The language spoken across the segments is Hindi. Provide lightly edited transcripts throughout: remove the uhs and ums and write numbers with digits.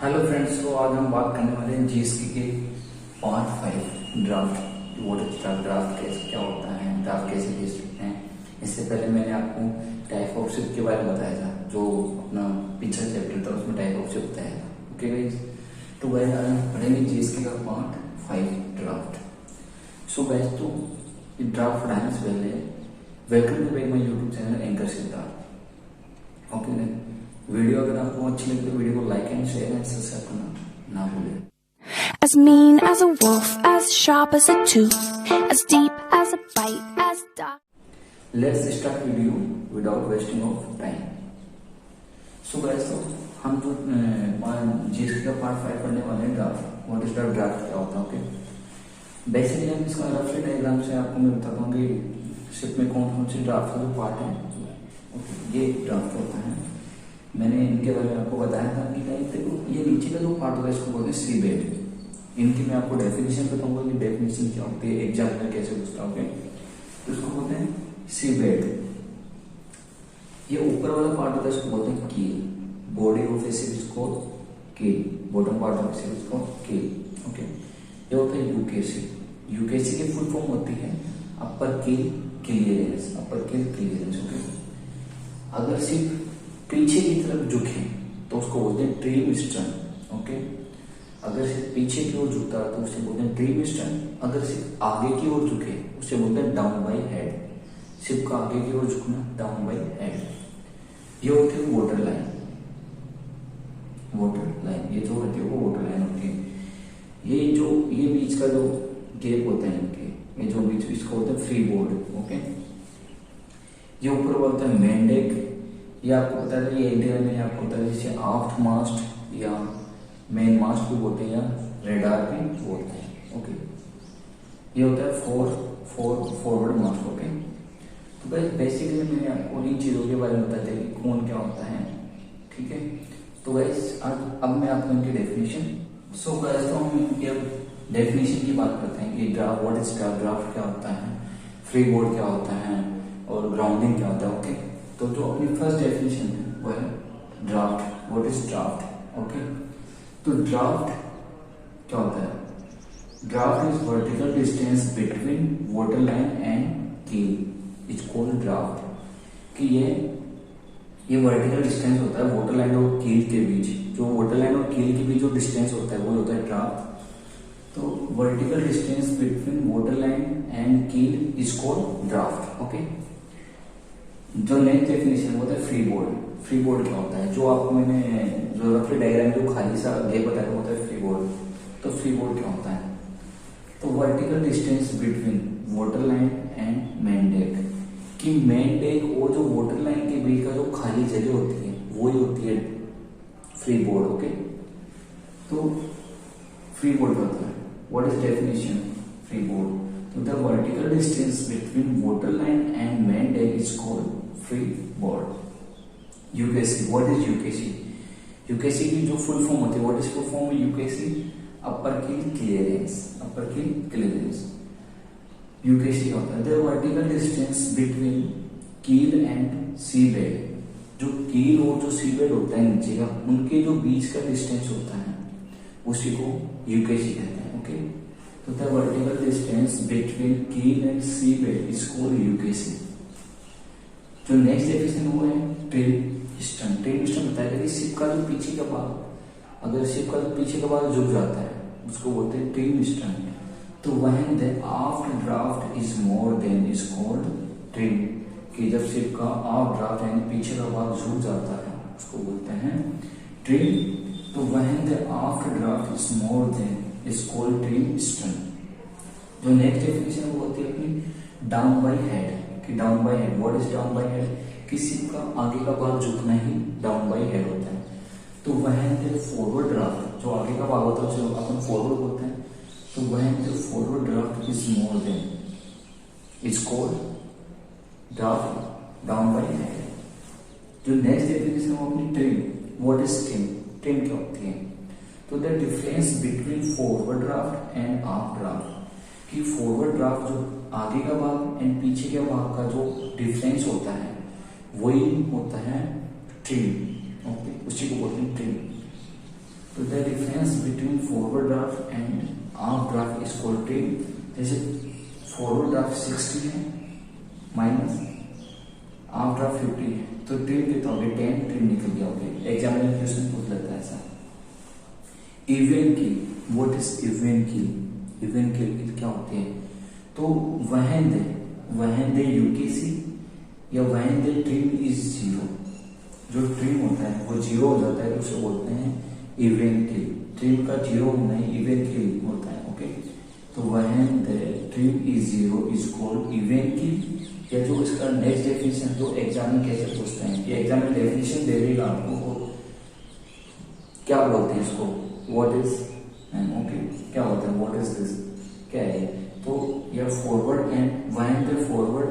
हेलो फ्रेंड्स, तो आज हम बात करने वाले हैं जीएसटी के पार्ट 5 ड्राफ्ट। ड्राफ्ट कैसे क्या होता है, ड्राफ्ट कैसे भेज सकते हैं। इससे पहले मैंने आपको टाइप ऑफ शिप के बारे में बताया था, जो अपना पिछला चैप्टर था उसमें टाइप ऑफ शिप बताया था। ओके गाइस, तो गाइस आज हम पढ़ेंगे जीएसटी का पार्ट 5 ड्राफ्ट। सो गाइस, तो ड्राफ्ट पढ़ाने से पहले welcome to my YouTube channel anchor Siddharth. Okay guys, video अगर आपको अच्छी लगे तो वीडियो को like and share and subscribe करना ना भूलें। As mean as a wolf, as sharp as a tooth, as deep as a bite, as dark. Let's start video without wasting of time. So guys, तो हम जो जीएसटी का पार्ट 5 पढ़ने वाले हैं draft. What is the draft, क्या होता है। ओके, बेसिकली हम इसका रफली डायग्राम से आपको मैं बताता हूँ कि शिप में कौन कौन से ड्राफ्ट का जो पार्ट है। ओके, ये ड्राफ्ट होता है। मैंने इनके बारे में आपको बताया था कि देखो ये नीचे का जो पार्ट होगा इसको बोलते हैं सी बेड। इनकी मैं आपको डेफिनेशन बताऊंगा कि डेफिनेशन क्या होती है, एग्जाम में कैसे पूछता हूँ। तो इसको बोलते हैं सी बेड। ये ऊपर वाला पार्ट होता है इसको बोलते हैं कील। बॉडी ऑफ ए शिप इसको कील, बॉटम पार्ट ऑफ शिप इसको कील। ओके, ये होता है यूकेसी। यूकेसी की फुल फॉर्म होती है अपर keel clearance. Upper keel clearance. Okay, अगर शिप पीछे की तरफ झुके तो उसको बोलते हैं ट्रिम स्टर्न। ओके, अगर सिर्फ पीछे की ओर झुकता है तो उसे बोलते हैं ट्रिम स्टर्न। अगर सिर्फ आगे की ओर झुके उसे बोलते हैं डाउन बाय हेड। सिर्फ का आगे की ओर झुकना, डाउन बाय हेड। ये होती है वाटर लाइन। वाटर लाइन ये जो होती है वो वाटर लाइन होती है। ये बीच का जो गैप होता है इनके, ये जो बीच इसको बोलते हैं फ्री बोर्ड। ओके, ये ऊपर बोलते हैं मेन डेक। ये आपको पता है, ये इंडिया में आपको पता है जैसे आफ्ट मास्ट या मेन मास्ट भी बोलते हैं या रेडार भी बोलते हैं। ओके, ये होता है फॉरवर्ड मास्ट। ओके, तो गाइस बेसिकली मैंने आपको इन चीजों के बारे में बताया था कि कौन क्या होता है। ठीक है, तो गाइस अब मैं आपको इनकी डेफिनेशन। सो गाइस, तो हम इनकी अब डेफिनेशन की बात करते हैं कि ड्राफ्ट, व्हाट इज ड्राफ्ट क्या होता है, फ्री बोर्ड क्या होता है और ग्राउंडिंग क्या होता है। ओके, तो जो अपनी फर्स्ट डेफिनेशन है वो है draft. What is draft. Okay, तो ड्राफ्ट क्या होता है। Draft is vertical distance between water line and कील इज कॉल्ड ड्राफ्ट। कि ये वर्टिकल डिस्टेंस होता है वाटर लाइन और कील के बीच। जो वाटर लाइन और कील के बीच जो डिस्टेंस होता है वो होता है ड्राफ्ट। तो vertical distance between water line and कील इज कॉल्ड ड्राफ्ट। ओके, जो नेक्स्ट डेफिनेशन होता है फ्री बोर्ड। फ्री बोर्ड क्या होता है, जो आपको मैंने जो रफली डायग्राम जो खाली सा गैप बताया होता है फ्री बोर्ड। तो फ्री बोर्ड क्या होता है, तो vertical distance between water line and main deck. कि मेन डेक और जो वाटर लाइन के बीच का जो खाली जगह होती है वही होती है फ्री बोर्ड। ओके, तो फ्री बोर्ड क्या होता है, what is definition free board. तो the vertical distance between water line and main deck is called free board. UKC, what is UKC. UKC की जो फुल फॉर्म होती है, what is full form UKC, upper keel clearance. Upper keel clearance UKC होता है the vertical distance between keel and sea bed. जो कील और जो सी बेड होता है नीचे का, उनके जो बीच का डिस्टेंस होता है उसी को यूकेसी कहते हैं। ओके, तो the vertical distance between keel and sea bed is called UKC. जो नेक्स्ट डेफिनेशन वो है ट्रिम स्टर्न। ट्रिम स्टर्न बताएगा कि शिप का जो पीछे का भाग, अगर शिप का जो पीछे का भाग झुक जाता है उसको बोलते हैं ट्रिम स्टर्न। तो when the aft draft is more than is called trim. कि जब शिप का आफ्ट ड्राफ्ट यानी पीछे का भाग झुक जाता है उसको बोलते हैं ट्रिम। तो when the aft draft is more than is called trim stern. जो नेक्स्ट डेफिनेशन वो होती है अपनी डाउन बाय हेड। कि down by head, what is down by head, किसी का आगे का भाग झुकना ही डाउन बाय हेड होता है। तो व्हेन द फॉरवर्ड ड्राफ्ट, जो आगे का भाग होता है उसे अपन फॉरवर्ड बोलते हैं। तो when the forward draft is more than is called draft down by head. जो नेक्स्ट डेफिनेशन वो अपनी trim. What is trim. Trim क्या होती है, तो the difference between forward draft and aft draft. कि फॉरवर्ड ड्राफ्ट जो आगे का भाग एंड पीछे के भाग का जो डिफरेंस होता है वही होता है ट्रिम। ओके, उसी को बोलते हैं ट्रिम। तो the difference between forward draft and after draft is called trim. जैसे फॉरवर्ड ड्राफ्ट 60 है माइनस आफ्टर ड्राफ्ट 50 है, तो ट्रिम कितना हो गया 10, ट्रिम निकल गया। होगा एग्जाम में क्वेश्चन पूछ लेता है ऐसा। Even keel, what is even keel? Even keel क्या होती है? तो वहन दे यूकेसी या when the trim is zero, जो ट्रिम होता है वो जीरो हो जाता है तो उसे बोलते हैं इवेंट किल। ट्रिम का जीरो होना ही इवेंट किल होता है। ओके, तो when the trim is zero is called even keel. या जो इसका नेक्स्ट डेफिनेशन जो एग्जाम में कैसे पूछते हैं कि एग्जाम में डेफिनेशन दे देगा आपको, क्या बोलते हैं इसको, व्हाट इज ओके क्या होता है, व्हाट इज दिस क्या है? तो यह forward and when the forward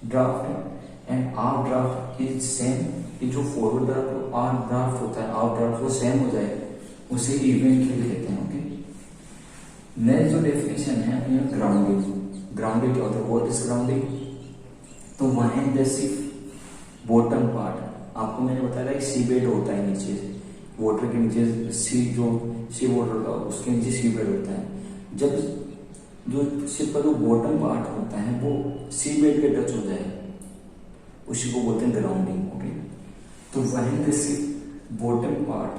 draft and after draft is same, कि जो फॉरवर्ड ड्राफ्ट और आफ्टर ड्राफ्ट होता है, आफ्टर ड्राफ्ट वो सेम हो जाए उसे इवेंट किल कहते हैं। ओके, नेक्स्ट जो डेफिनेशन है यह ग्राउंडिंग। ग्राउंडिंग क्या होता है, व्हाट इज ग्राउंडिंग? तो व्हेन द सिर्फ बॉटम पार्ट, आपको मैंने बताया कि सी बेड होता है नीचे, वाटर के नीचे सी, जो सी वाटर का उसके नीचे सी बेड होता है। जब जो शिप का जो बॉटम पार्ट होता है वो सी बेड के टच हो जाए उसी को बोलते हैं ग्राउंडिंग। ओके, तो when the ship bottom part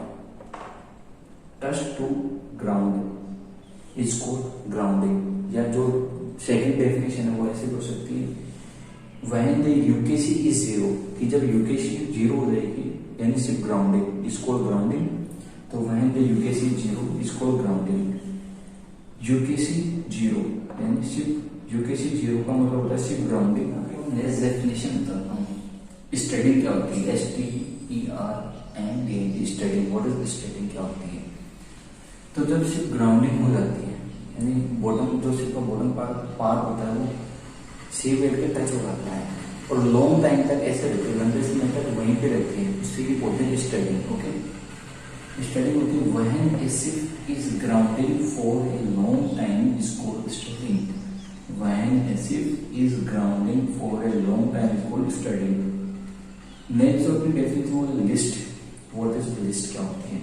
touch to ground is called grounding. या जो सेकंड डेफिनेशन है वो ऐसे हो सकती है, when the UKC is zero, कि जब यूकेसी जीरो हो जाएगी यानी सिर्फ ग्राउंडिंग इज कॉल्ड ग्राउंडिंग। तो when the UKC zero is called grounding. UKC zero यानी सिर्फ यूकेसी जीरो का मतलब होता है सिर्फ ग्राउंडिंग। नेक्स्ट डेफिनेशन बताता हूँ, स्टडिंग क्या होती है, STERND, studying. What is studying क्या होती है? तो जब सिर्फ ग्राउंडिंग हो जाती है यानी बॉटम, जो सिर्फ का बॉटम पार्ट होता है वो सी बेड के टच हो जाता है और लॉन्ग टाइम तक ऐसे रहते हैं, लंबे समय तक वहीं पे रहते हैं, उसी की बोलते हैं स्टडिंग। ओके, स्टडिंग होती है when a ship is grounded for a long time is called studying. When a ship is grounding for a long time is called studying. Next जो अपनी डेफिनेशन वो लिस्ट। व्हाट इज लिस्ट क्या होती है?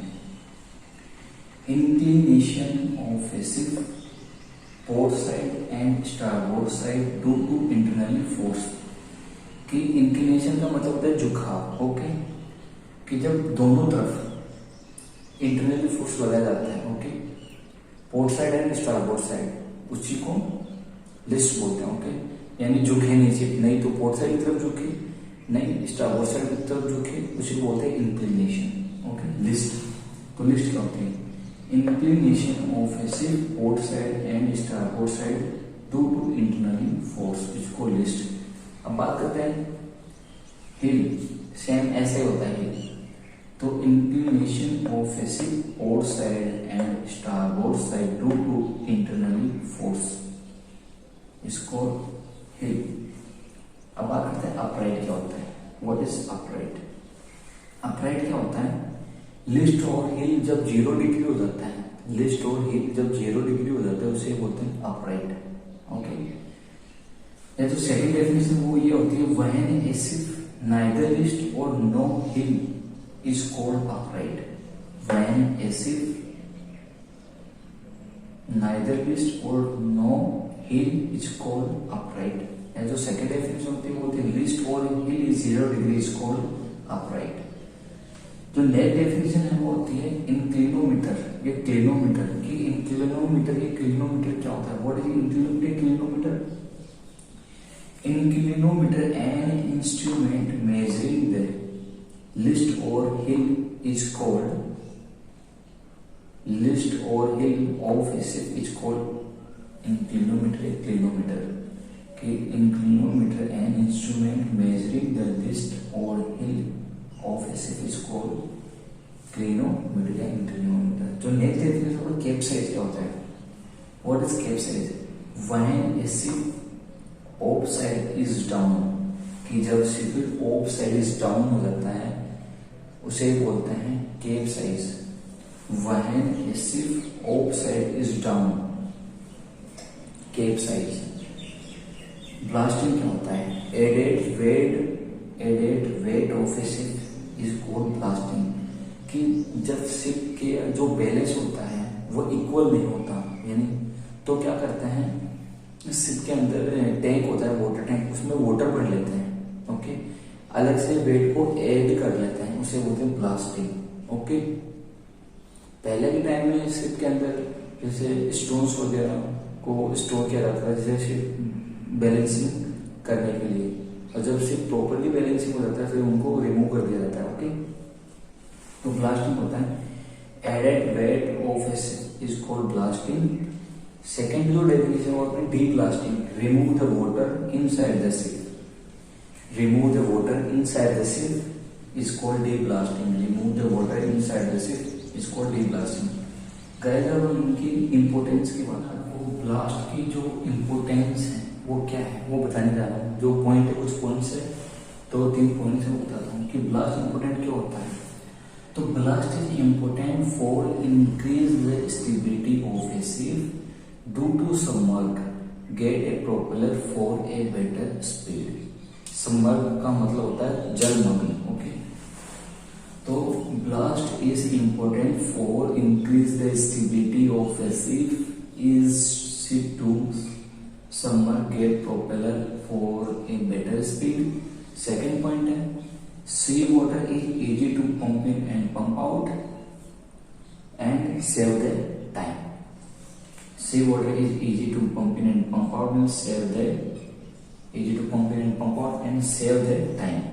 Inclination of a ship port side and starboard side due to internal force. कि इंक्लिनेशन का मतलब होता है झुकाव। ओके, कि जब दोनों तरफ इंटरनल फोर्स लगाया जाता है। Okay, port side and starboard side उसी को लिस्ट बोलते हैं। ओके, यानी झुके नहीं तो पोर्ट साइड की तरफ झुके, नहीं स्टारबोर्ड साइड की तरफ झुके, उसी को बोलते हैं इंक्लिनेशन। Okay, list. तो लिस्ट क्या होती है? Inclination of a ship port side and starboard side due to internal force, इसको लिस्ट। अब बात करते हैं हिल, सेम ऐसे होता है हिल। तो inclination of a ship port side and starboard side due to internal force, इसको हिल। अब बात करते हैं अपराइट क्या होता है। What is upright? अपराइट क्या होता है? लिस्ट और हिल जब 0 डिग्री हो जाता है, लिस्ट और हिल जब 0 डिग्री हो जाता है उसे बोलते हैं अपराइट। ओके, जो सेकंड डेफिनेशन वो ये होती है when a ship neither list or no heel is called upright. When a ship neither list or no heel is called upright. जो सेकंड डेफिनेशन होती है वो होती है list or heel is 0 degree is called upright. जो नेक्स्ट डेफिनेशन है वो होती है इंक्लिनोमीटर। ये क्लिनोमीटर की इंक्लिनोमीटर, ये क्लिनोमीटर क्या होता है? What is inclinometer? Inclinometer an instrument measuring the list or hill is called of a ship is called inclinometer. Clinometer कि inclinometer an instrument measuring the list or hill of a ship is called clinometer या inclinometer। जो नेक्स्ट डेफिनेशन है कैप्साइज क्या होता है? What is capsize? When a ship off side is down, कि जब ship off side is down हो जाता है उसे बोलते हैं capsize. When a ship off side is down, capsize. Ballasting क्या होता है? Added weight of a ship is called ballasting. कि जब शिप के जो बैलेंस होता है वो इक्वल नहीं होता, यानी तो क्या करते हैं, शिप के अंदर टैंक होता है, वाटर टैंक, उसमें वाटर भर लेते हैं, ओके, अलग से वेट को ऐड कर लेते हैं, उसे बोलते हैं ब्लास्टिंग, ओके। पहले के टाइम में शिप के अंदर जैसे स्टोन्स वगैरह को स्टोर किया जाता था, जैसे शिप बैलेंसिंग करने के लिए, और जब शिप प्रॉपरली बैलेंसिंग हो जाता है फिर उनको रिमूव कर दिया जाता है, ओके। तो ब्लास्टिंग होता है added weight of a ship is called ballasting. Second जो डेफिनेशन वो अपने deballasting, remove the water inside the ship, remove the water inside the ship is called deballasting, remove the water inside the ship is called deballasting. Guys अब उनकी इंपोर्टेंस की बात है, वो ब्लास्ट की जो इंपोर्टेंस है वो क्या है वो बताने जा रहा हूँ। जो पॉइंट है, कुछ पॉइंट्स है, 2-3 पॉइंट्स है, वो बताता हूँ कि ब्लास्ट इंपोर्टेंट क्यों होता है। तो ballast is important for increase the stability of a ship due to submerge get a propeller for a better speed. Submerge का मतलब होता है जलमग्न, ओके। तो ballast is important for increase the stability of a ship is ship to submerge get propeller for a better speed. Second point है sea water is easy to pump in and pump out and save the time. Sea water is easy to pump in and pump out and save the time.